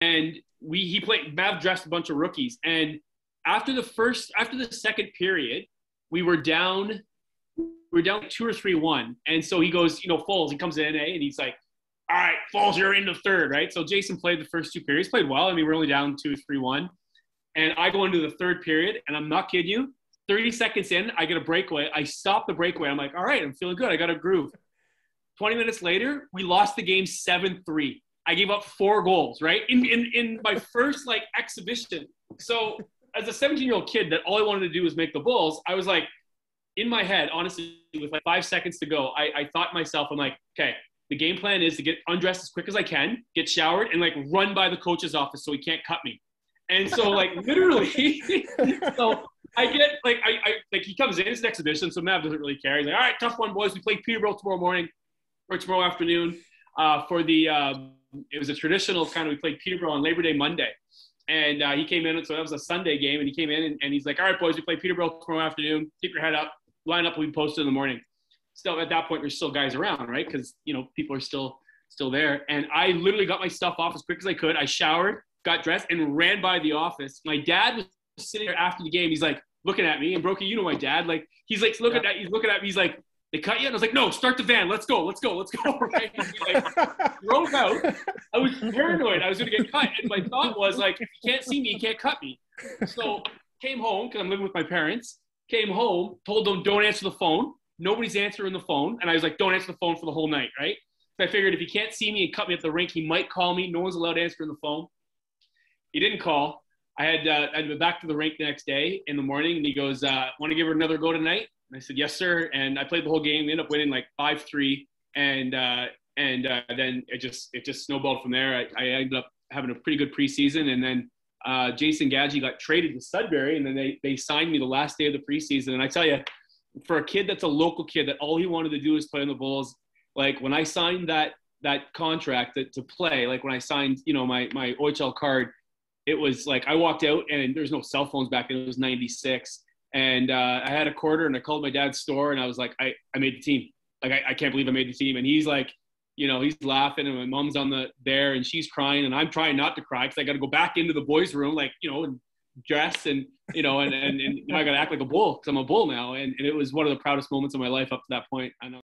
and Mav dressed a bunch of rookies. And after the second period, we were down 2 or 3-1. And so he goes, Foles, he comes in, and he's like, all right, Foles, you're in the third, right? So Jason played the first 2 periods, played well. I mean, we're only down 2-3-1. And I go into the third period, and I'm not kidding you. 30 seconds in, I get a breakaway. I stop the breakaway. I'm like, all right, I'm feeling good. I got a groove. 20 minutes later, we lost the game 7-3. I gave up 4 goals, right? In my first, exhibition. So as a 17-year-old kid that all I wanted to do was make the Bulls, I was like, in my head, honestly, with 5 seconds to go, I thought to myself, I'm like, okay, the game plan is to get undressed as quick as I can, get showered, and run by the coach's office so he can't cut me. And so literally, so I get he comes in, it's an exhibition, so Mav doesn't really care. He's like, all right, tough one, boys. We play Peterborough tomorrow morning or tomorrow afternoon for the it was a traditional we played Peterborough on Labor Day Monday. And he came in, so that was a Sunday game, and he came in and he's like, all right, boys, we play Peterborough tomorrow afternoon. Keep your head up. Line up, we posted in the morning. Still, at that point, there's still guys around, right? Because, people are still there. And I literally got my stuff off as quick as I could. I showered, got dressed, and ran by the office. My dad was sitting there after the game. He's like, looking at me. And Brokey, you know my dad. He's like, looking at me. He's like, they cut you? And I was like, no, start the van. Let's go. Right? He drove out. I was paranoid I was going to get cut. And my thought was, if you can't see me, you can't cut me. So came home, because I'm living with my parents. Came home, told them, don't answer the phone. Nobody's answering the phone. And I was like, don't answer the phone for the whole night, right? So I figured if he can't see me and cut me at the rink, he might call me. No one's allowed to answer the phone. He didn't call. I had been back to the rink the next day in the morning, and he goes, want to give her another go tonight? And I said, yes, sir. And I played the whole game. We ended up winning 5-3. And then it just snowballed from there. I ended up having a pretty good preseason. And then Jason Gadji got traded to Sudbury, and then they signed me the last day of the preseason. And I tell you, for a kid that's a local kid that all he wanted to do is play in the Bulls, when I signed that contract to play, when I signed, my OHL card, it was I walked out and there's no cell phones back then. It was 96. And I had a quarter, and I called my dad's store, and I was like, I made the team. I can't believe I made the team. And he's like, he's laughing, and my mom's there, and she's crying, and I'm trying not to cry because I got to go back into the boys' room, and dress, and and I got to act like a bull because I'm a bull now. And it was one of the proudest moments of my life up to that point. I know.